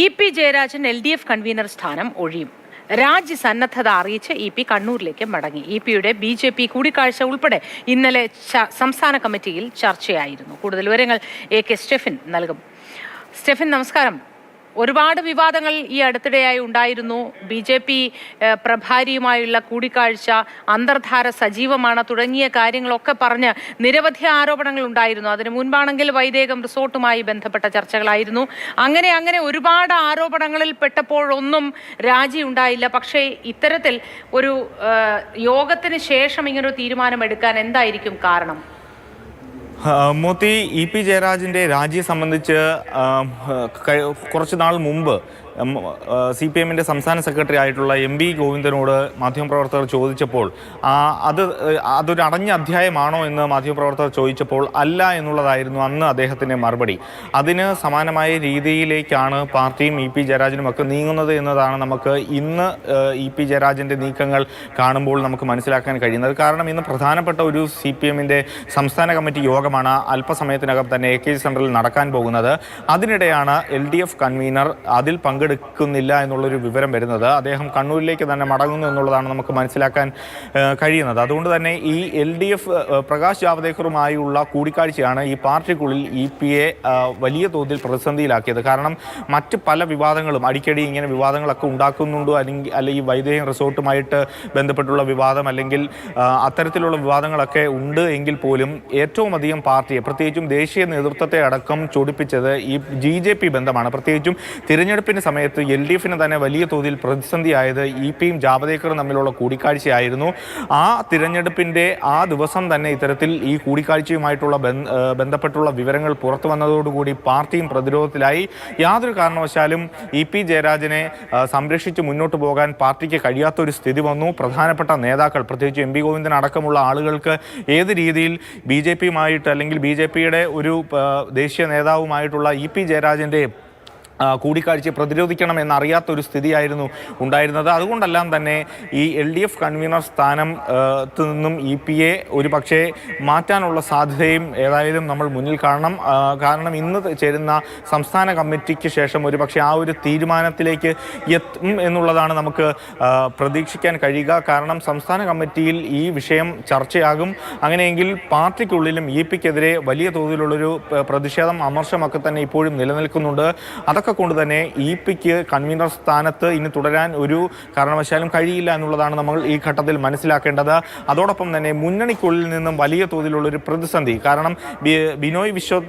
EP. Jayarajan LDF convener സ്ഥാനം ഒഴിയും. രാജ്യസന്നദ്ധത അറിയിച്ച് EP. കണ്ണൂരിലേക്ക് മടങ്ങി. ഇ.പിയുടെ BJP കൂടിക്കാഴ്ച ഉൾപ്പെടെ ഇന്നലെ സംസ്ഥാന കമ്മിറ്റിയിൽ ചർച്ചയായിരുന്നു. കൂടുതൽ വിവരങ്ങൾ AK സ്റ്റെഫിൻ നൽകും. സ്റ്റെഫിൻ, നമസ്കാരം. ഒരുപാട് വിവാദങ്ങൾ ഈ അടുത്തിടെയായി ഉണ്ടായിരുന്നു. BJP പ്രഭാരിയുമായുള്ള കൂടിക്കാഴ്ച, അന്തർധാര സജീവമാണ് തുടങ്ങിയ കാര്യങ്ങളൊക്കെ പറഞ്ഞ് നിരവധി ആരോപണങ്ങൾ ഉണ്ടായിരുന്നു. അതിനു മുൻപാണെങ്കിൽ വൈദേകം റിസോർട്ടുമായി ബന്ധപ്പെട്ട ചർച്ചകളായിരുന്നു. അങ്ങനെ ഒരുപാട് ആരോപണങ്ങളിൽ പെട്ടപ്പോഴൊന്നും രാജി ഉണ്ടായില്ല. പക്ഷേ ഇത്തരത്തിൽ ഒരു യോഗത്തിന് ശേഷം ഇങ്ങനൊരു തീരുമാനമെടുക്കാൻ എന്തായിരിക്കും കാരണം? മോത്തി, ഇ.പി. ജയരാജൻ്റെ രാജിയെ സംബന്ധിച്ച് കുറച്ച് നാൾ മുമ്പ് CPM-ൻ്റെ സംസ്ഥാന സെക്രട്ടറി ആയിട്ടുള്ള MV ഗോവിന്ദനോട് മാധ്യമപ്രവർത്തകർ ചോദിച്ചപ്പോൾ അതൊരു അടഞ്ഞ അധ്യായമാണോ എന്ന് മാധ്യമപ്രവർത്തകർ ചോദിച്ചപ്പോൾ അല്ല എന്നുള്ളതായിരുന്നു അന്ന് അദ്ദേഹത്തിൻ്റെ മറുപടി. അതിന് സമാനമായ രീതിയിലേക്കാണ് പാർട്ടിയും ഇ.പി. ജയരാജനും ഒക്കെ നീങ്ങുന്നത് എന്നതാണ് നമുക്ക് ഇന്ന് ഇ.പി. ജയരാജൻ്റെ നീക്കങ്ങൾ കാണുമ്പോൾ നമുക്ക് മനസ്സിലാക്കാൻ കഴിയുന്നത്. കാരണം ഇന്ന് പ്രധാനപ്പെട്ട ഒരു CPM-ൻ്റെ സംസ്ഥാന കമ്മിറ്റി യോഗമാണ് അല്പസമയത്തിനകം തന്നെ AKG സെൻറ്ററിൽ നടക്കാൻ പോകുന്നത്. അതിനിടെയാണ് LDF കൺവീനർ അതിൽ പങ്കെടുക്കുന്നില്ല എന്നുള്ളൊരു വിവരം വരുന്നത്. അദ്ദേഹം കണ്ണൂരിലേക്ക് തന്നെ മടങ്ങുന്നു എന്നുള്ളതാണ് നമുക്ക് മനസ്സിലാക്കാൻ കഴിയുന്നത്. അതുകൊണ്ട് തന്നെ ഈ LDF പ്രകാശ് ജാവദേക്കറുമായുള്ള കൂടിക്കാഴ്ചയാണ് ഈ പാർട്ടിക്കുള്ളിൽ ഇ.പിയെ വലിയ തോതിൽ പ്രതിസന്ധിയിലാക്കിയത്. കാരണം മറ്റ് പല വിവാദങ്ങളും അടിക്കടി ഇങ്ങനെ വിവാദങ്ങളൊക്കെ ഉണ്ടാക്കുന്നുണ്ടോ, അല്ലെങ്കിൽ ഈ വൈദേകം റിസോർട്ടുമായിട്ട് ബന്ധപ്പെട്ടുള്ള വിവാദം, അല്ലെങ്കിൽ അത്തരത്തിലുള്ള വിവാദങ്ങളൊക്കെ ഉണ്ട് എങ്കിൽ പോലും ഏറ്റവും അധികം പാർട്ടിയെ, പ്രത്യേകിച്ചും ദേശീയ നേതൃത്വത്തെ അടക്കം ചൊടിപ്പിച്ചത് ഈ BJP ബന്ധമാണ്. പ്രത്യേകിച്ചും തിരഞ്ഞെടുപ്പിന് സമയത്ത് LDF-ന് തന്നെ വലിയ തോതിൽ പ്രതിസന്ധിയായത് ഇ.പിയും ജാവദേക്കറും തമ്മിലുള്ള കൂടിക്കാഴ്ചയായിരുന്നു. ആ തിരഞ്ഞെടുപ്പിൻ്റെ ആ ദിവസം തന്നെ ഇത്തരത്തിൽ ഈ കൂടിക്കാഴ്ചയുമായിട്ടുള്ള ബന്ധപ്പെട്ടുള്ള വിവരങ്ങൾ പുറത്തു വന്നതോടുകൂടി പാർട്ടിയും പ്രതിരോധത്തിലായി. യാതൊരു കാരണവശാലും ഇ.പി. ജയരാജനെ സംരക്ഷിച്ച് മുന്നോട്ട് പോകാൻ പാർട്ടിക്ക് കഴിയാത്തൊരു സ്ഥിതി വന്നു. പ്രധാനപ്പെട്ട നേതാക്കൾ, പ്രത്യേകിച്ച് MV ഗോവിന്ദൻ അടക്കമുള്ള ആളുകൾക്ക് ഏത് രീതിയിൽ BJP-യുമായിട്ട് അല്ലെങ്കിൽ BJP-യുടെ ഒരു ദേശീയ നേതാവുമായിട്ടുള്ള ഇ.പി. ജയരാജൻ്റെ കൂടിക്കാഴ്ചയെ പ്രതിരോധിക്കണം എന്നറിയാത്തൊരു സ്ഥിതിയായിരുന്നു ഉണ്ടായിരുന്നത്. അതുകൊണ്ടെല്ലാം തന്നെ ഈ LDF കൺവീനർ സ്ഥാനത്ത് നിന്നും ഇ.പിയെ ഒരു പക്ഷേ മാറ്റാനുള്ള സാധ്യതയും ഏതായാലും നമ്മൾ മുന്നിൽ കാണണം. കാരണം ഇന്ന് ചേരുന്ന സംസ്ഥാന കമ്മിറ്റിക്ക് ശേഷം ഒരു പക്ഷേ ആ ഒരു തീരുമാനത്തിലേക്ക് എത്തും എന്നുള്ളതാണ് നമുക്ക് പ്രതീക്ഷിക്കാൻ കഴിയുക. കാരണം സംസ്ഥാന കമ്മിറ്റിയിൽ ഈ വിഷയം ചർച്ചയാകും. അങ്ങനെയെങ്കിൽ പാർട്ടിക്കുള്ളിലും ഇ.പിക്കെതിരെ വലിയ തോതിലുള്ളൊരു പ്രതിഷേധം, അമർഷമൊക്കെ തന്നെ ഇപ്പോഴും നിലനിൽക്കുന്നുണ്ട്. അതൊക്കെ കൊണ്ട് തന്നെ ഇ.പിക്ക് കൺവീനർ സ്ഥാനത്ത് ഇനി തുടരാൻ ഒരു കാരണവശാലും കഴിയില്ല എന്നുള്ളതാണ് നമ്മൾ ഈ ഘട്ടത്തിൽ മനസ്സിലാക്കേണ്ടത്. അതോടൊപ്പം തന്നെ മുന്നണിക്കുള്ളിൽ നിന്നും വലിയ തോതിലുള്ളൊരു പ്രതിസന്ധി. കാരണം ബിനോയ് വിശ്വം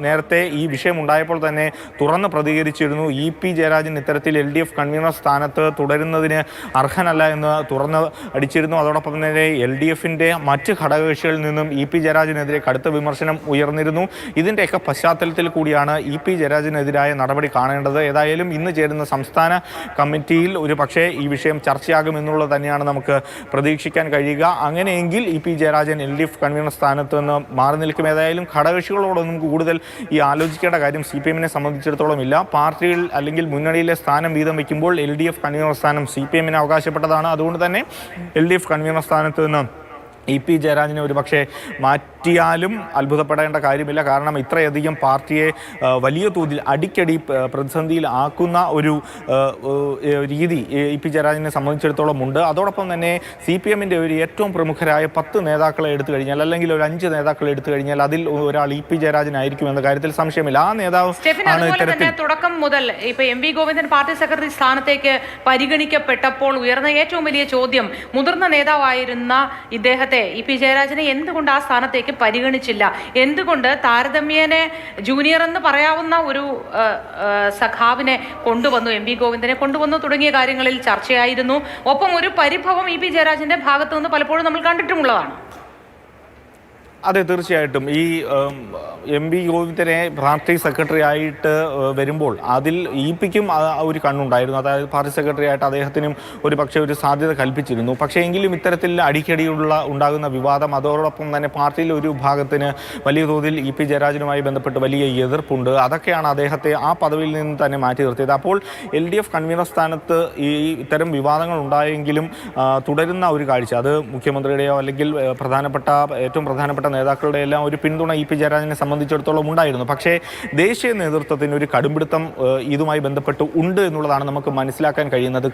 നേരത്തെ ഈ വിഷയം ഉണ്ടായപ്പോൾ തന്നെ തുറന്ന് പ്രതികരിച്ചിരുന്നു. ഇ.പി. ജയരാജൻ ഇത്തരത്തിൽ LDF കൺവീനർ സ്ഥാനത്ത് തുടരുന്നതിന് അർഹനല്ല എന്ന് തുറന്ന് അടിച്ചിരുന്നു. അതോടൊപ്പം തന്നെ LDF-ൻ്റെ മറ്റ് ഘടകകക്ഷികളിൽ നിന്നും ഇ.പി. ജയരാജനെതിരെ കടുത്ത വിമർശനം ഉയർന്നിരുന്നു. ഇതിൻ്റെയൊക്കെ പശ്ചാത്തലത്തിൽ കൂടിയാണ് ഇ.പി. ജയരാജനെതിരായ നടപടി കാണേണ്ടത്. ഏതായാലും ഇന്ന് ചേരുന്ന സംസ്ഥാന കമ്മിറ്റിയിൽ ഒരു പക്ഷേ ഈ വിഷയം ചർച്ചയാകുമെന്നുള്ളത് തന്നെയാണ് നമുക്ക് പ്രതീക്ഷിക്കാൻ കഴിയുക. അങ്ങനെയെങ്കിൽ ഇ.പി. ജയരാജൻ LDF കൺവീനർ സ്ഥാനത്ത് നിന്ന് മാറി നിൽക്കും. ഏതായാലും ഘടകകക്ഷികളോടൊന്നും കൂടുതൽ ഈ ആലോചിക്കേണ്ട കാര്യം CPM-നെ സംബന്ധിച്ചിടത്തോളം ഇല്ല. പാർട്ടിയിൽ അല്ലെങ്കിൽ മുന്നണിയിലെ സ്ഥാനം വീതം വയ്ക്കുമ്പോൾ LDF കൺവീനർ സ്ഥാനം CPM-ന് അവകാശപ്പെട്ടതാണ്. അതുകൊണ്ട് തന്നെ LDF കൺവീനർ സ്ഥാനത്ത് നിന്ന് ഇ.പി. ജയരാജനെ ഒരു പക്ഷേ മാറ്റിയാലും അത്ഭുതപ്പെടേണ്ട കാര്യമില്ല. കാരണം ഇത്രയധികം പാർട്ടിയെ വലിയ തോതിൽ അടിക്കടി പ്രതിസന്ധിയിലാക്കുന്ന ഒരു രീതി ഇ.പി. ജയരാജനെ സംബന്ധിച്ചിടത്തോളം ഉണ്ട്. അതോടൊപ്പം തന്നെ CPM-ൻ്റെ ഒരു ഏറ്റവും പ്രമുഖരായ 10 നേതാക്കളെ എടുത്തു കഴിഞ്ഞാൽ, അല്ലെങ്കിൽ ഒരു 5 നേതാക്കളെ എടുത്തു കഴിഞ്ഞാൽ അതിൽ ഒരാൾ ഇ.പി. ജയരാജനായിരിക്കും എന്ന കാര്യത്തിൽ സംശയമില്ല. ആ നേതാവ് തുടക്കം മുതൽ ഇപ്പൊ MV ഗോവിന്ദൻ പാർട്ടി സെക്രട്ടറി സ്ഥാനത്തേക്ക് പരിഗണിക്കപ്പെട്ടപ്പോൾ ഉയർന്ന ഏറ്റവും വലിയ ചോദ്യം, മുതിർന്ന നേതാവായിരുന്ന ഇദ്ദേഹത്തെ ഇ.പി. ജയരാജനെ എന്തുകൊണ്ട് ആ സ്ഥാനത്തേക്ക് പരിഗണിച്ചില്ല, എന്തുകൊണ്ട് താരതമ്യേന ജൂനിയർ എന്ന് പറയാവുന്ന ഒരു സഖാവിനെ കൊണ്ടുവന്നു, MV ഗോവിന്ദനെ കൊണ്ടുവന്നു തുടങ്ങിയ കാര്യങ്ങളിൽ ചർച്ചയായിരുന്നു. ഒപ്പം ഒരു പരിഭവം ഇ.പി. ജയരാജന്റെ ഭാഗത്തു നിന്ന് പലപ്പോഴും നമ്മൾ കണ്ടിട്ടുമുള്ളതാണ്. അതെ, തീർച്ചയായിട്ടും ഈ MV ഗോവിന്ദനെ പാർട്ടി സെക്രട്ടറി ആയിട്ട് വരുമ്പോൾ അതിൽ ഇ.പിക്കും ഒരു കണ്ണുണ്ടായിരുന്നു. അതായത് പാർട്ടി സെക്രട്ടറി ആയിട്ട് അദ്ദേഹത്തിനും ഒരു പക്ഷേ ഒരു സാധ്യത കൽപ്പിച്ചിരുന്നു. പക്ഷേ എങ്കിലും ഇത്തരത്തിൽ അടിക്കടിയുള്ള ഉണ്ടാകുന്ന വിവാദം, അതോടൊപ്പം തന്നെ പാർട്ടിയിലെ ഒരു വിഭാഗത്തിന് വലിയ തോതിൽ ഇ.പി. ജയരാജനുമായി ബന്ധപ്പെട്ട് വലിയ എതിർപ്പുണ്ട്. അതൊക്കെയാണ് അദ്ദേഹത്തെ ആ പദവിയിൽ നിന്ന് തന്നെ മാറ്റി നിർത്തിയത്. അപ്പോൾ LDF കൺവീനർ സ്ഥാനത്ത് ഇത്തരം വിവാദങ്ങൾ ഉണ്ടായെങ്കിലും തുടരുന്ന ഒരു കാഴ്ച, അത് മുഖ്യമന്ത്രിയുടെയോ അല്ലെങ്കിൽ ഏറ്റവും പ്രധാനപ്പെട്ട പ്രധാനപ്പെട്ട നേതാക്കളുടെ എല്ലാം ഒരു പിന്തുണ ഇ പി ജയരാജനെ സംബന്ധിച്ചിടത്തോളം ഉണ്ടായിരുന്നു. പക്ഷേ ദേശീയ നേതൃത്വത്തിന് ഒരു കടുംപിടുത്തം ഇതുമായി ബന്ധപ്പെട്ട് ഉണ്ട് എന്നുള്ളതാണ് നമുക്ക് മനസ്സിലാക്കാൻ കഴിയുന്നത്.